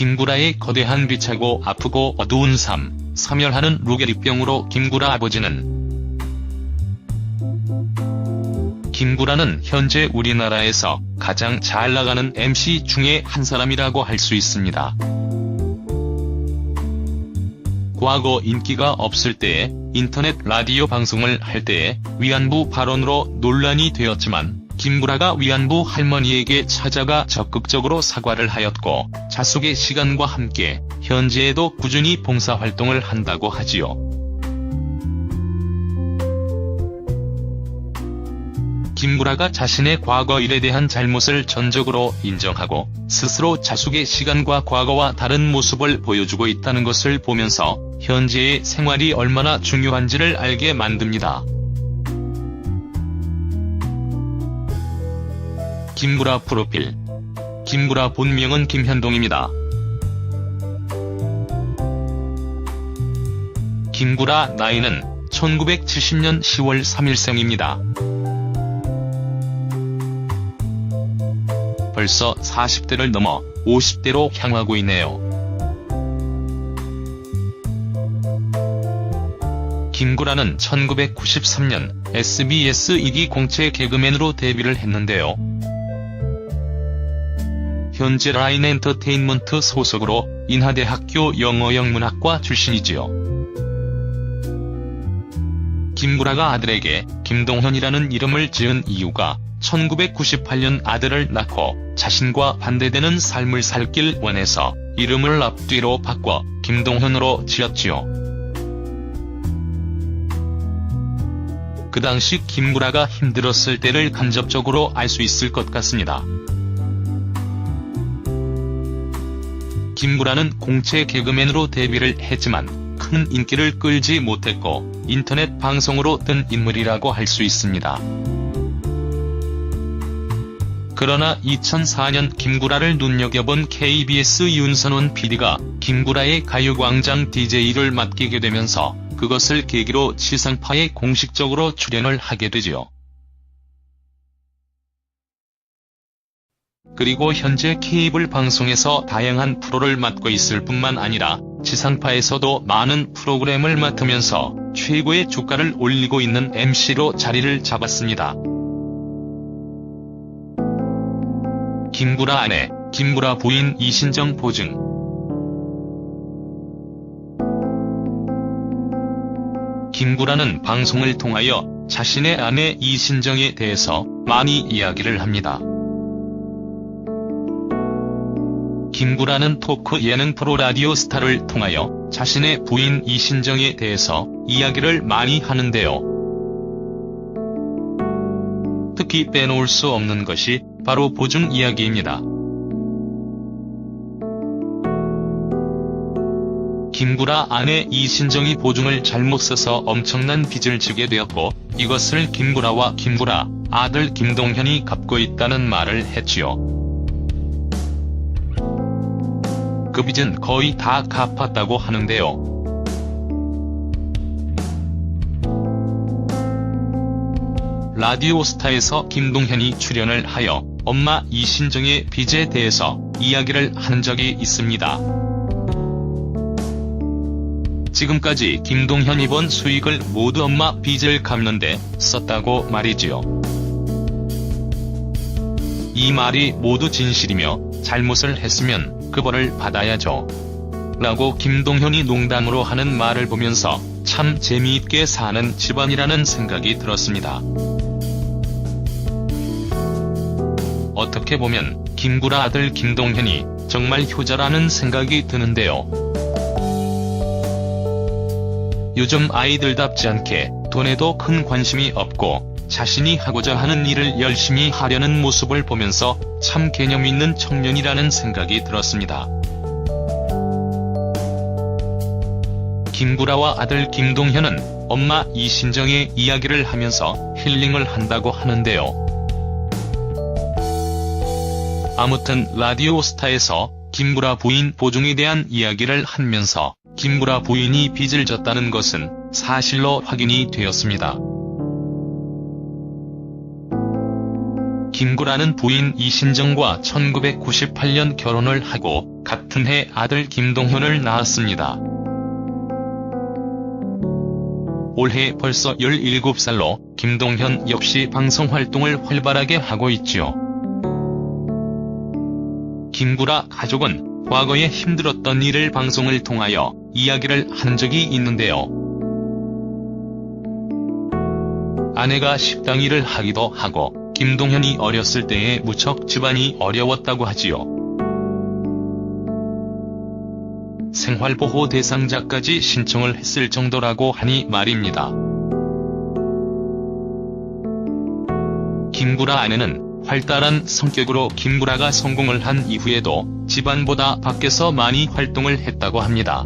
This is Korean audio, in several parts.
김구라의 거대한 비차고 아프고 어두운 삶, 사멸하는 루게리병으로 김구라 아버지는 김구라는 현재 우리나라에서 가장 잘 나가는 MC 중에 한 사람이라고 할 수 있습니다. 과거 인기가 없을 때에 인터넷 라디오 방송을 할 때에 위안부 발언으로 논란이 되었지만 김구라가 위안부 할머니에게 찾아가 적극적으로 사과를 하였고 자숙의 시간과 함께 현재에도 꾸준히 봉사활동을 한다고 하지요. 김구라가 자신의 과거 일에 대한 잘못을 전적으로 인정하고 스스로 자숙의 시간과 과거와 다른 모습을 보여주고 있다는 것을 보면서 현재의 생활이 얼마나 중요한지를 알게 만듭니다. 김구라 프로필. 김구라 본명은 김현동입니다. 김구라 나이는 1970년 10월 3일생입니다. 벌써 40대를 넘어 50대로 향하고 있네요. 김구라는 1993년 SBS 2기 공채 개그맨으로 데뷔를 했는데요. 현재 라인 엔터테인먼트 소속으로 인하대학교 영어영문학과 출신이지요. 김구라가 아들에게 김동현이라는 이름을 지은 이유가 1998년 아들을 낳고 자신과 반대되는 삶을 살길 원해서 이름을 앞뒤로 바꿔 김동현으로 지었지요. 그 당시 김구라가 힘들었을 때를 간접적으로 알 수 있을 것 같습니다. 김구라는 공채 개그맨으로 데뷔를 했지만 큰 인기를 끌지 못했고 인터넷 방송으로 뜬 인물이라고 할 수 있습니다. 그러나 2004년 김구라를 눈여겨본 KBS 윤선원 PD가 김구라의 가요광장 DJ를 맡기게 되면서 그것을 계기로 지상파에 공식적으로 출연을 하게 되지요. 그리고 현재 케이블 방송에서 다양한 프로를 맡고 있을 뿐만 아니라 지상파에서도 많은 프로그램을 맡으면서 최고의 주가를 올리고 있는 MC로 자리를 잡았습니다. 김구라 아내, 김구라 부인 이신정 보증. 김구라는 방송을 통하여 자신의 아내 이신정에 대해서 많이 이야기를 합니다. 김구라는 토크 예능 프로 라디오스타를 통하여 자신의 부인 이신정에 대해서 이야기를 많이 하는데요. 특히 빼놓을 수 없는 것이 바로 보증 이야기입니다. 김구라 아내 이신정이 보증을 잘못 써서 엄청난 빚을 지게 되었고 이것을 김구라와 김구라 아들 김동현이 갚고 있다는 말을 했지요. 그 빚은 거의 다 갚았다고 하는데요. 라디오스타에서 김동현이 출연을 하여 엄마 이신정의 빚에 대해서 이야기를 한 적이 있습니다. 지금까지 김동현이 번 수익을 모두 엄마 빚을 갚는데 썼다고 말이지요. 이 말이 모두 진실이며 잘못을 했으면 그 벌을 받아야죠. 라고 김동현이 농담으로 하는 말을 보면서 참 재미있게 사는 집안이라는 생각이 들었습니다. 어떻게 보면 김구라 아들 김동현이 정말 효자라는 생각이 드는데요. 요즘 아이들답지 않게 돈에도 큰 관심이 없고 자신이 하고자 하는 일을 열심히 하려는 모습을 보면서 참 개념 있는 청년이라는 생각이 들었습니다. 김구라와 아들 김동현은 엄마 이신정의 이야기를 하면서 힐링을 한다고 하는데요. 아무튼 라디오스타에서 김구라 부인 보증에 대한 이야기를 하면서 김구라 부인이 빚을 졌다는 것은 사실로 확인이 되었습니다. 김구라는 부인 이신정과 1998년 결혼을 하고 같은 해 아들 김동현을 낳았습니다. 올해 벌써 17살로 김동현 역시 방송활동을 활발하게 하고 있지요. 김구라 가족은 과거에 힘들었던 일을 방송을 통하여 이야기를 한 적이 있는데요. 아내가 식당 일을 하기도 하고 김동현이 어렸을 때에 무척 집안이 어려웠다고 하지요. 생활보호 대상자까지 신청을 했을 정도라고 하니 말입니다. 김구라 아내는 활달한 성격으로 김구라가 성공을 한 이후에도 집안보다 밖에서 많이 활동을 했다고 합니다.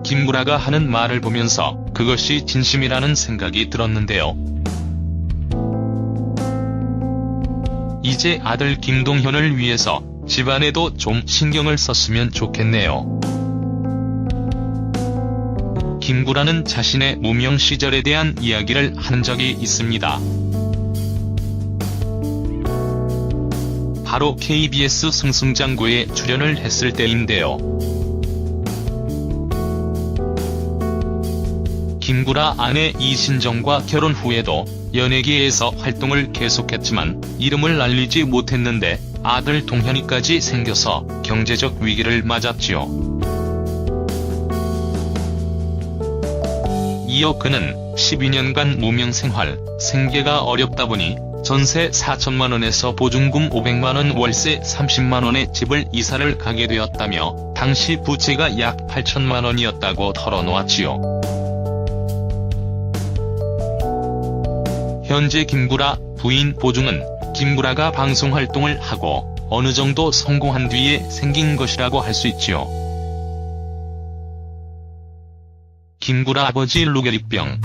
김구라가 하는 말을 보면서 그것이 진심이라는 생각이 들었는데요. 이제 아들 김동현을 위해서 집안에도 좀 신경을 썼으면 좋겠네요. 김구라는 자신의 무명 시절에 대한 이야기를 한 적이 있습니다. 바로 KBS 승승장구에 출연을 했을 때인데요. 김구라 아내 이신정과 결혼 후에도 연예계에서 활동을 계속했지만 이름을 알리지 못했는데 아들 동현이까지 생겨서 경제적 위기를 맞았지요. 이어 그는 12년간 무명 생활, 생계가 어렵다 보니 전세 4천만원에서 보증금 500만원 월세 30만원의 집을 이사를 가게 되었다며 당시 부채가 약 8천만원이었다고 털어놓았지요. 현재 김구라 부인 보증은 김구라가 방송활동을 하고 어느 정도 성공한 뒤에 생긴 것이라고 할 수 있지요. 김구라 아버지 루게릭병.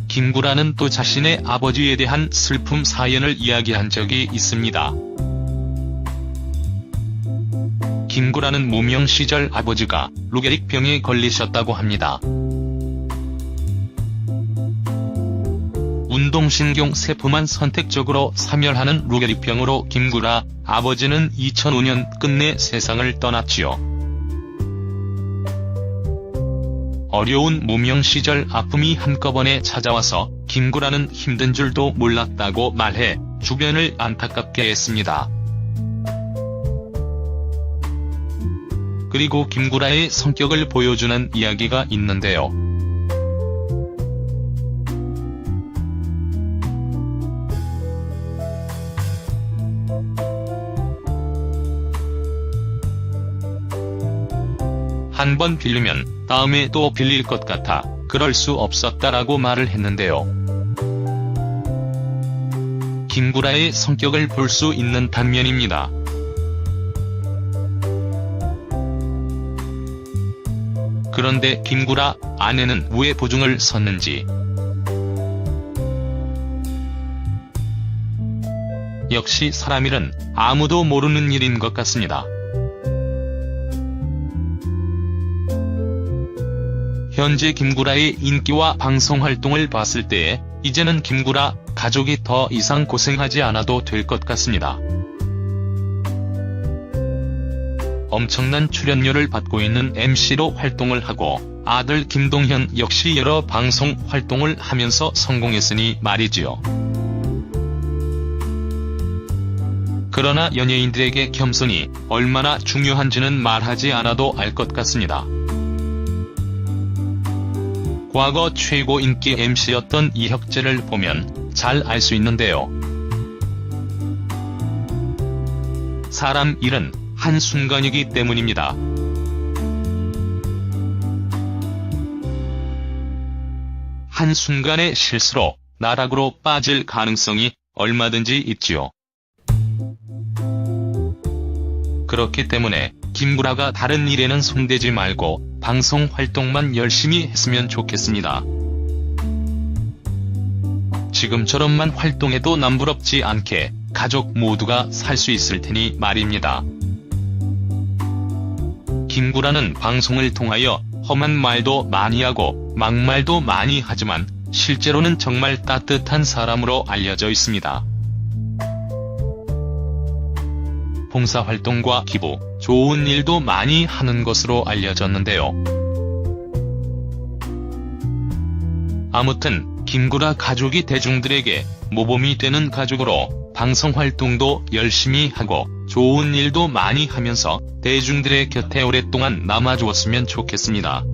김구라는 또 자신의 아버지에 대한 슬픔 사연을 이야기한 적이 있습니다. 김구라는 무명 시절 아버지가 루게릭병에 걸리셨다고 합니다. 운동신경 세포만 선택적으로 사멸하는 루게릭병으로 김구라 아버지는 2005년 끝내 세상을 떠났지요. 어려운 무명 시절 아픔이 한꺼번에 찾아와서 김구라는 힘든 줄도 몰랐다고 말해 주변을 안타깝게 했습니다. 그리고 김구라의 성격을 보여주는 이야기가 있는데요. 한 번 빌리면 다음에 또 빌릴 것 같아 그럴 수 없었다라고 말을 했는데요. 김구라의 성격을 볼 수 있는 단면입니다. 그런데 김구라 아내는 왜 보증을 섰는지. 역시 사람 일은 아무도 모르는 일인 것 같습니다. 현재 김구라의 인기와 방송활동을 봤을 때에 이제는 김구라 가족이 더 이상 고생하지 않아도 될 것 같습니다. 엄청난 출연료를 받고 있는 MC로 활동을 하고 아들 김동현 역시 여러 방송 활동을 하면서 성공했으니 말이지요. 그러나 연예인들에게 겸손이 얼마나 중요한지는 말하지 않아도 알 것 같습니다. 과거 최고 인기 MC였던 이혁재를 보면 잘 알 수 있는데요. 사람 일은 한순간이기 때문입니다. 한순간의 실수로 나락으로 빠질 가능성이 얼마든지 있지요. 그렇기 때문에 김구라가 다른 일에는 손대지 말고 방송 활동만 열심히 했으면 좋겠습니다. 지금처럼만 활동해도 남부럽지 않게 가족 모두가 살 수 있을 테니 말입니다. 김구라는 방송을 통하여 험한 말도 많이 하고 막말도 많이 하지만 실제로는 정말 따뜻한 사람으로 알려져 있습니다. 봉사활동과 기부, 좋은 일도 많이 하는 것으로 알려졌는데요. 아무튼 김구라 가족이 대중들에게 모범이 되는 가족으로 방송활동도 열심히 하고 좋은 일도 많이 하면서 대중들의 곁에 오랫동안 남아주었으면 좋겠습니다.